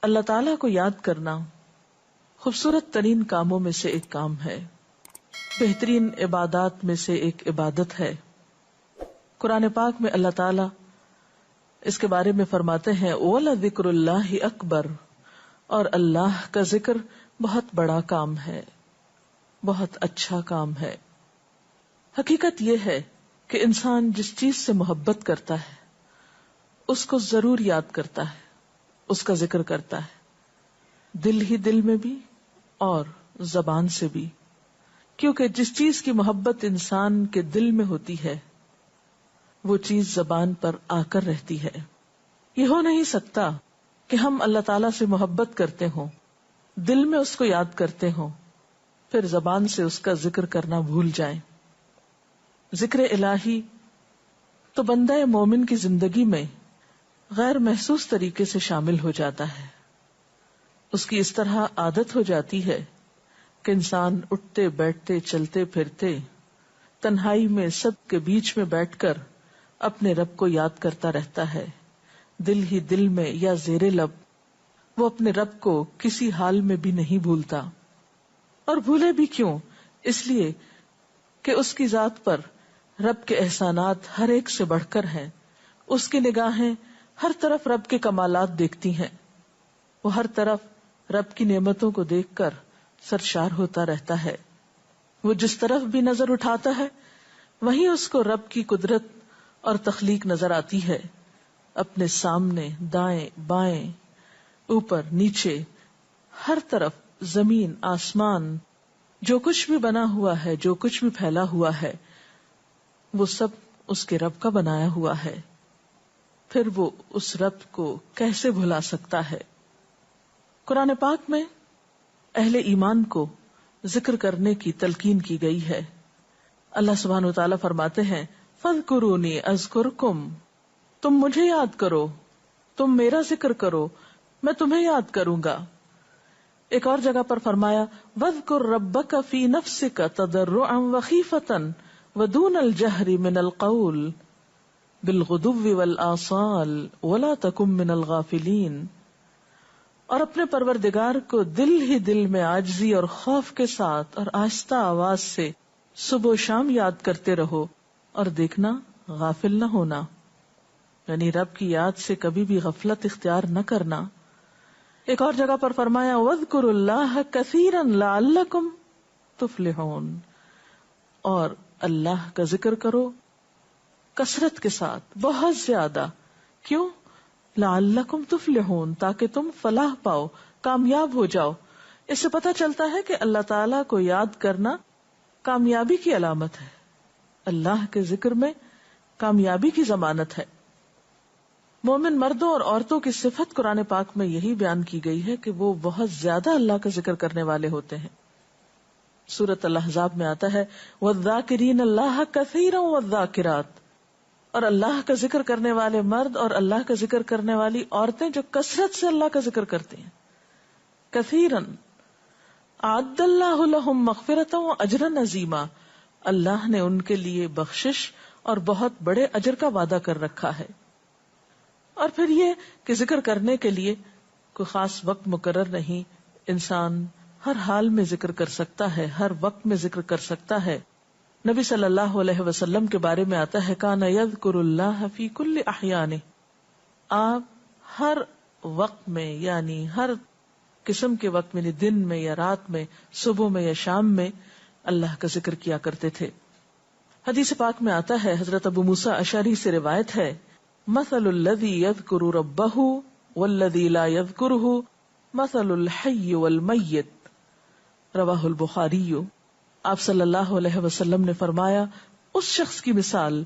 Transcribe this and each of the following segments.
اللہ تعالیٰ کو یاد کرنا خوبصورت ترین کاموں میں سے ایک کام ہے، بہترین عبادات میں سے ایک عبادت ہے۔ قرآن پاک میں اللہ تعالیٰ اس کے بارے میں فرماتے ہیں وَلَذِكْرُ اللَّهِ أَكْبَرُ، اور اللہ کا ذکر بہت بڑا کام ہے، بہت اچھا کام ہے۔ حقیقت یہ ہے کہ انسان جس چیز سے محبت کرتا ہے اس کو ضرور یاد کرتا ہے، اس کا ذکر کرتا ہے، دل ہی دل میں بھی اور زبان سے بھی، کیونکہ جس چیز کی محبت انسان کے دل میں ہوتی ہے وہ چیز زبان پر آ کر رہتی ہے۔ یہ ہو نہیں سکتا کہ ہم اللہ تعالیٰ سے محبت کرتے ہوں، دل میں اس کو یاد کرتے ہوں، پھر زبان سے اس کا ذکر کرنا بھول جائیں۔ ذکر الہی تو بندہ مومن کی زندگی میں غیر محسوس طریقے سے شامل ہو جاتا ہے، اس کی اس طرح عادت ہو جاتی ہے کہ انسان اٹھتے بیٹھتے چلتے پھرتے تنہائی میں سب کے بیچ میں بیٹھ کر اپنے رب کو یاد کرتا رہتا ہے، دل ہی دل میں یا زیر لب وہ اپنے رب کو کسی حال میں بھی نہیں بھولتا۔ اور بھولے بھی کیوں؟ اس لیے کہ اس کی ذات پر رب کے احسانات ہر ایک سے بڑھ کر ہیں، اس کی نگاہیں ہر طرف رب کے کمالات دیکھتی ہیں، وہ ہر طرف رب کی نعمتوں کو دیکھ کر سرشار ہوتا رہتا ہے۔ وہ جس طرف بھی نظر اٹھاتا ہے وہیں اس کو رب کی قدرت اور تخلیق نظر آتی ہے، اپنے سامنے، دائیں بائیں، اوپر نیچے، ہر طرف زمین آسمان، جو کچھ بھی بنا ہوا ہے، جو کچھ بھی پھیلا ہوا ہے، وہ سب اس کے رب کا بنایا ہوا ہے۔ پھر وہ اس رب کو کیسے بھلا سکتا ہے؟ قرآن پاک میں اہل ایمان کو ذکر کرنے کی تلقین کی گئی ہے۔ اللہ سبحانہ وتعالیٰ فرماتے ہیں فَاذْكُرُونِي أَذْكُرْكُمْ، تم مجھے یاد کرو، تم میرا ذکر کرو، میں تمہیں یاد کروں گا۔ ایک اور جگہ پر فرمایا وَاذْكُرْ رَبَّكَ فِي نَفْسِكَ تَضَرُّعًا وَخِيفَةً وَدُونَ الْجَهْرِ مِنَ الْقَوْلِ بِالْغُدُوِّ وَالْآصَالِ وَلَا تَكُن مِّنَ الْغَافِلِينَ، اور اپنے پروردگار کو دل ہی دل میں عاجزی اور خوف کے ساتھ اور آہستہ آواز سے صبح و شام یاد کرتے رہو اور دیکھنا غافل نہ ہونا، یعنی رب کی یاد سے کبھی بھی غفلت اختیار نہ کرنا۔ ایک اور جگہ پر فرمایا وَاذْكُرُوا اللَّهَ كَثِيرًا لَعَلَّكُمْ تُفْلِحُونَ، اور اللہ کا ذکر کرو کثرت کے ساتھ، بہت زیادہ، کیوں؟ لَعَلَّكُمْ تُفْلِحُونَ، تاکہ تم فلاح پاؤ، کامیاب ہو جاؤ۔ اس سے پتہ چلتا ہے کہ اللہ تعالیٰ کو یاد کرنا کامیابی کی علامت ہے، اللہ کے ذکر میں کامیابی کی ضمانت ہے۔ مومن مردوں اور عورتوں کی صفت قرآن پاک میں یہی بیان کی گئی ہے کہ وہ بہت زیادہ اللہ کا ذکر کرنے والے ہوتے ہیں۔ سورۃ الاحزاب میں آتا ہے وَالذَّاكِرِينَ اللَّهَ كَثِيرًا وَالذَّاكِرَاتِ، اور اللہ کا ذکر کرنے والے مرد اور اللہ کا ذکر کرنے والی عورتیں جو کثرت سے اللہ کا ذکر کرتے ہیں۔ کثیرن اعد اللہ لہم مغفرۃ واجرا عظیما، اللہ نے ان کے لیے بخشش اور بہت بڑے اجر کا وعدہ کر رکھا ہے۔ اور پھر یہ کہ ذکر کرنے کے لیے کوئی خاص وقت مقرر نہیں، انسان ہر حال میں ذکر کر سکتا ہے، ہر وقت میں ذکر کر سکتا ہے۔ نبی صلی اللہ علیہ وسلم کے بارے میں آتا ہے کان یذکر اللہ فی کل احیانہ، آپ ہر وقت میں، یعنی ہر قسم کے وقت میں، دن میں یا رات میں، صبح میں یا شام میں اللہ کا ذکر کیا کرتے تھے۔ حدیث پاک میں آتا ہے، حضرت ابو موسیٰ اشعری سے روایت ہے مثل الذی یذکر ربہ والذی لا یذکرہ مثل الحی والمیت، رواہ البخاری۔ آپ صلی اللہ علیہ وسلم نے فرمایا اس شخص کی مثال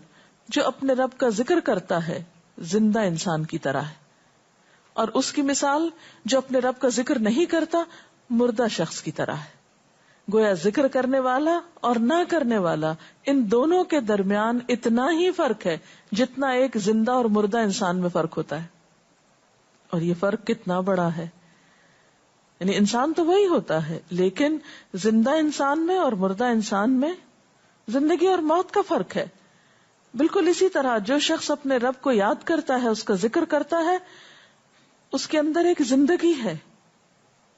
جو اپنے رب کا ذکر کرتا ہے زندہ انسان کی طرح ہے، اور اس کی مثال جو اپنے رب کا ذکر نہیں کرتا مردہ شخص کی طرح ہے۔ گویا ذکر کرنے والا اور نہ کرنے والا، ان دونوں کے درمیان اتنا ہی فرق ہے جتنا ایک زندہ اور مردہ انسان میں فرق ہوتا ہے۔ اور یہ فرق کتنا بڑا ہے، یعنی انسان تو وہی ہوتا ہے، لیکن زندہ انسان میں اور مردہ انسان میں زندگی اور موت کا فرق ہے۔ بالکل اسی طرح جو شخص اپنے رب کو یاد کرتا ہے، اس کا ذکر کرتا ہے، اس کے اندر ایک زندگی ہے،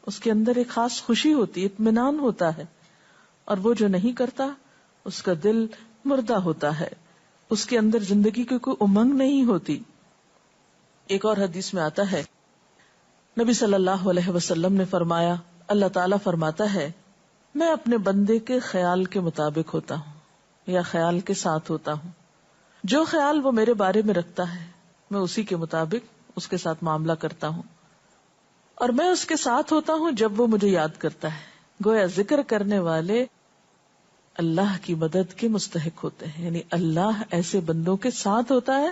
اس کے اندر ایک خاص خوشی ہوتی ہے، اطمینان ہوتا ہے، اور وہ جو نہیں کرتا اس کا دل مردہ ہوتا ہے، اس کے اندر زندگی کی کوئی امنگ نہیں ہوتی. ایک اور حدیث میں آتا ہے، نبی صلی اللہ علیہ وسلم نے فرمایا، اللہ تعالیٰ فرماتا ہے میں اپنے بندے کے خیال کے مطابق ہوتا ہوں یا خیال کے ساتھ ہوتا ہوں. جو خیال وہ میرے بارے میں رکھتا ہے میں اسی کے مطابق اس کے ساتھ معاملہ کرتا ہوں، اور میں اس کے ساتھ ہوتا ہوں جب وہ مجھے یاد کرتا ہے. گویا ذکر کرنے والے اللہ کی مدد کے مستحق ہوتے ہیں، یعنی اللہ ایسے بندوں کے ساتھ ہوتا ہے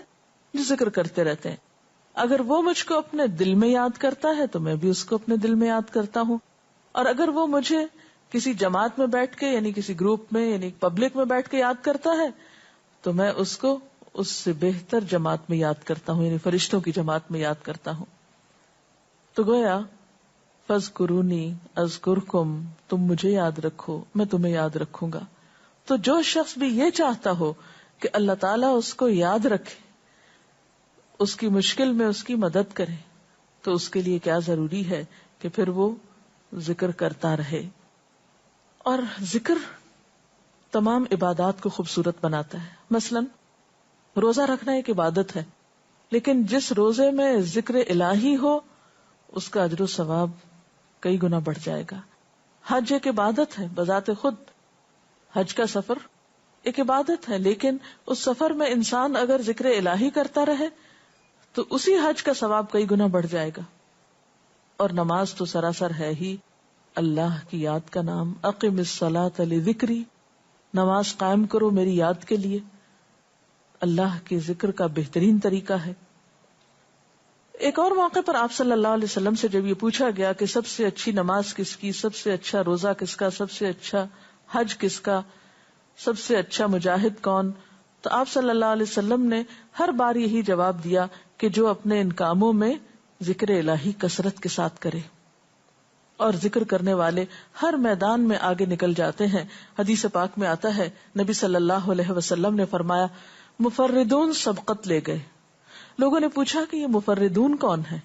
جو ذکر کرتے رہتے ہیں. اگر وہ مجھ کو اپنے دل میں یاد کرتا ہے تو میں بھی اس کو اپنے دل میں یاد کرتا ہوں، اور اگر وہ مجھے کسی جماعت میں بیٹھ کے یعنی کسی گروپ میں یعنی پبلک میں بیٹھ کے یاد کرتا ہے تو میں اس کو اس سے بہتر جماعت میں یاد کرتا ہوں، یعنی فرشتوں کی جماعت میں یاد کرتا ہوں. تو گویا فاذکرونی اذکرکم، تم مجھے یاد رکھو میں تمہیں یاد رکھوں گا. تو جو شخص بھی یہ چاہتا ہو کہ اللہ تعالیٰ اس کو یاد رکھے، اس کی مشکل میں اس کی مدد کرے، تو اس کے لیے کیا ضروری ہے کہ پھر وہ ذکر کرتا رہے. اور ذکر تمام عبادات کو خوبصورت بناتا ہے. مثلا روزہ رکھنا ایک عبادت ہے، لیکن جس روزے میں ذکر الہی ہو اس کا اجر و ثواب کئی گنا بڑھ جائے گا. حج ایک عبادت ہے بذات خود، حج کا سفر ایک عبادت ہے، لیکن اس سفر میں انسان اگر ذکر الہی کرتا رہے تو اسی حج کا ثواب کئی گنا بڑھ جائے گا. اور نماز تو سراسر ہے ہی اللہ کی یاد کا نام. اقم الصلاۃ لذکری، نماز قائم کرو میری یاد کے لیے. اللہ کے ذکر کا بہترین طریقہ ہے. ایک اور موقع پر آپ صلی اللہ علیہ وسلم سے جب یہ پوچھا گیا کہ سب سے اچھی نماز کس کی، سب سے اچھا روزہ کس کا، سب سے اچھا حج کس کا، سب سے اچھا مجاہد کون، تو آپ صلی اللہ علیہ وسلم نے ہر بار یہی جواب دیا کہ جو اپنے ان کاموں میں ذکر الہی کثرت کے ساتھ کرے. اور ذکر کرنے والے ہر میدان میں آگے نکل جاتے ہیں. حدیث پاک میں آتا ہے نبی صلی اللہ علیہ وسلم نے فرمایا مفردون سبقت لے گئے. لوگوں نے پوچھا کہ یہ مفردون کون ہے؟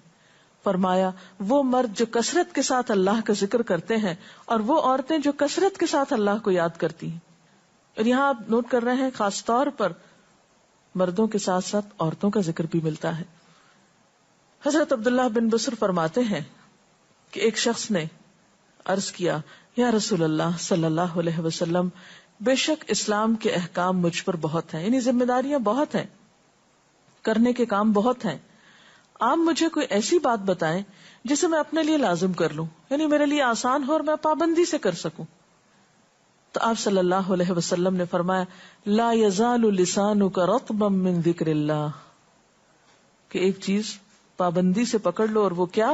فرمایا وہ مرد جو کثرت کے ساتھ اللہ کا ذکر کرتے ہیں اور وہ عورتیں جو کثرت کے ساتھ اللہ کو یاد کرتی ہیں. اور یہاں آپ نوٹ کر رہے ہیں خاص طور پر مردوں کے ساتھ ساتھ عورتوں کا ذکر بھی ملتا ہے. حضرت عبداللہ بن بصر فرماتے ہیں کہ ایک شخص نے عرض کیا یا رسول اللہ صلی اللہ علیہ وسلم، بے شک اسلام کے احکام مجھ پر بہت ہیں، یعنی ذمہ داریاں بہت ہیں، کرنے کے کام بہت ہیں. آپ مجھے کوئی ایسی بات بتائیں جسے میں اپنے لیے لازم کر لوں، یعنی میرے لیے آسان ہو اور میں پابندی سے کر سکوں. تو آپ صلی اللہ علیہ وسلم نے فرمایا لا یزال لسانک رطبا من ذکر اللہ، کہ ایک چیز پابندی سے پکڑ لو، اور وہ کیا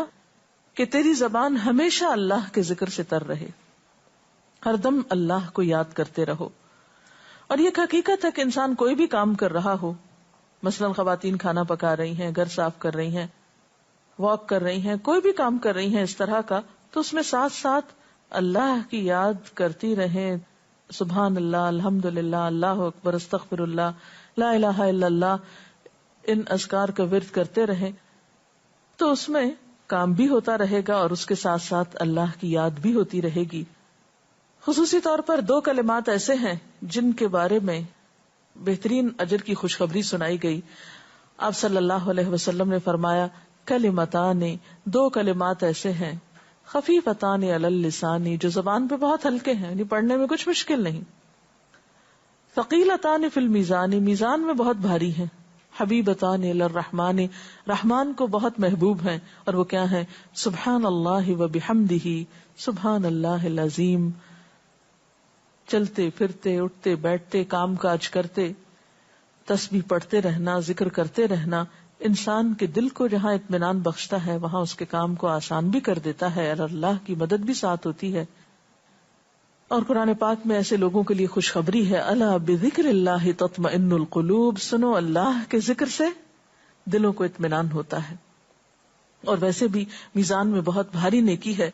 کہ تیری زبان ہمیشہ اللہ کے ذکر سے تر رہے، ہر دم اللہ کو یاد کرتے رہو. اور یہ حقیقت ہے کہ انسان کوئی بھی کام کر رہا ہو، مثلا خواتین کھانا پکا رہی ہیں، گھر صاف کر رہی ہیں، واک کر رہی ہیں، کوئی بھی کام کر رہی ہیں اس طرح کا، تو اس میں ساتھ ساتھ اللہ کی یاد کرتی رہیں. سبحان اللہ، الحمدللہ، اللہ اکبر، استغفر اللہ، لا الہ الا اللہ، ان اذکار کا ورد کرتے رہیں، تو اس میں کام بھی ہوتا رہے گا اور اس کے ساتھ ساتھ اللہ کی یاد بھی ہوتی رہے گی. خصوصی طور پر 2 کلمات ایسے ہیں جن کے بارے میں بہترین اجر کی خوشخبری سنائی گئی. آپ صلی اللہ علیہ وسلم نے فرمایا کلمتان، 2 کلمات ایسے ہیں خفیفتان علی اللسان، جو زبان پہ بہت ہلکے ہیں، یعنی پڑھنے میں کچھ مشکل نہیں. ثقیلتان فی المیزان، میزان میں بہت بھاری ہیں. حبیبتان الی الرحمن، رحمان کو بہت محبوب ہیں، اور وہ کیا ہیں؟ سبحان اللہ و بحمدہ، سبحان اللہ العظیم. چلتے پھرتے، اٹھتے بیٹھتے، کام کاج کرتے، تسبیح پڑھتے رہنا، ذکر کرتے رہنا انسان کے دل کو جہاں اطمینان بخشتا ہے وہاں اس کے کام کو آسان بھی کر دیتا ہے، اور اللہ کی مدد بھی ساتھ ہوتی ہے. اور قرآن پاک میں ایسے لوگوں کے لیے خوشخبری ہے، الا بذکر اللہ تطمئن القلوب، سنو اللہ کے ذکر سے دلوں کو اطمینان ہوتا ہے. اور ویسے بھی میزان میں بہت بھاری نیکی ہے.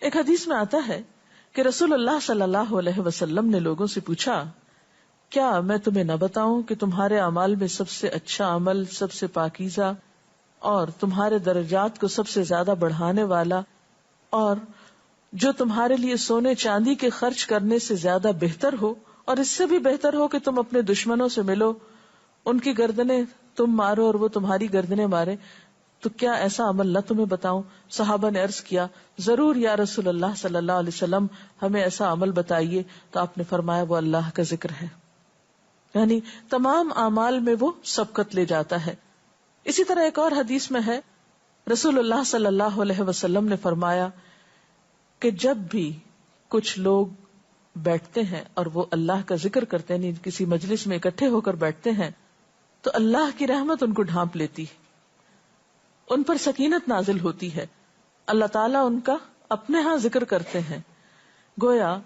ایک حدیث میں آتا ہے کہ رسول اللہ صلی اللہ علیہ وسلم نے لوگوں سے پوچھا کیا میں تمہیں نہ بتاؤں کہ تمہارے اعمال میں سب سے اچھا عمل، سب سے پاکیزہ اور تمہارے درجات کو سب سے زیادہ بڑھانے والا، اور جو تمہارے لیے سونے چاندی کے خرچ کرنے سے زیادہ بہتر ہو، اور اس سے بھی بہتر ہو کہ تم اپنے دشمنوں سے ملو، ان کی گردنیں تم مارو اور وہ تمہاری گردنیں مارے، تو کیا ایسا عمل نہ تمہیں بتاؤں؟ صحابہ نے عرض کیا، ضرور یا رسول اللہ صلی اللہ علیہ وسلم، ہمیں ایسا عمل بتائیے. تو آپ نے فرمایا وہ اللہ کا ذکر ہے، یعنی تمام اعمال میں وہ سبقت لے جاتا ہے. اسی طرح ایک اور حدیث میں ہے، رسول اللہ صلی اللہ علیہ وسلم نے فرمایا کہ جب بھی کچھ لوگ بیٹھتے ہیں اور وہ اللہ کا ذکر کرتے ہیں، کسی مجلس میں اکٹھے ہو کر بیٹھتے ہیں، تو اللہ کی رحمت ان کو ڈھانپ لیتی ہے، ان پر سکینت نازل ہوتی ہے. اللہ تعالیٰ ان کا اپنے ہاں ذکر کرتے ہیں. گویا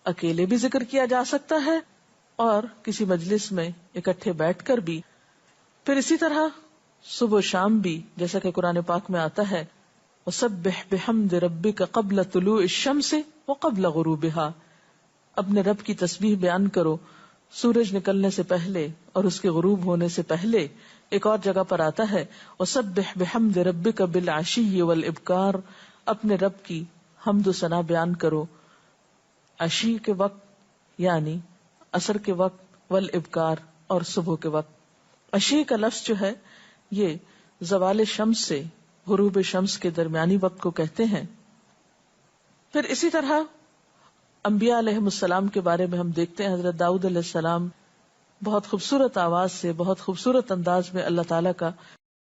اکیلے بھی ذکر کیا جا سکتا ہے اور کسی مجلس میں اکٹھے بیٹھ کر بھی. پھر اسی طرح صبح و شام بھی، جیسا کہ قرآن پاک میں آتا ہے، وَسَبِّحْ بِحَمْدِ رَبِّكَ قَبْلَ طُلُوعِ الشَّمْسِ وَقَبْلَ غُرُوبِهَا، اپنے رب کی تسبیح بیان کرو سورج نکلنے سے پہلے اور اس کے غروب ہونے سے پہلے. ایک اور جگہ پر آتا ہے وَسَبِّحْ بِحَمْدِ رَبِّكَ بِالْعَشِيِّ وَالْإِبْكَارِ، اپنے رب کی حمد و ثنا بیان کرو عشی کے وقت یعنی عصر کے وقت، والابکار اور صبح کے وقت. عشی کا لفظ جو ہے یہ زوال شمس سے غروب شمس کے درمیانی وقت کو کہتے ہیں. پھر اسی طرح انبیاء علیہ السلام کے بارے میں ہم دیکھتے ہیں، حضرت داؤد علیہ السلام بہت خوبصورت آواز سے، بہت خوبصورت انداز میں اللہ تعالیٰ کا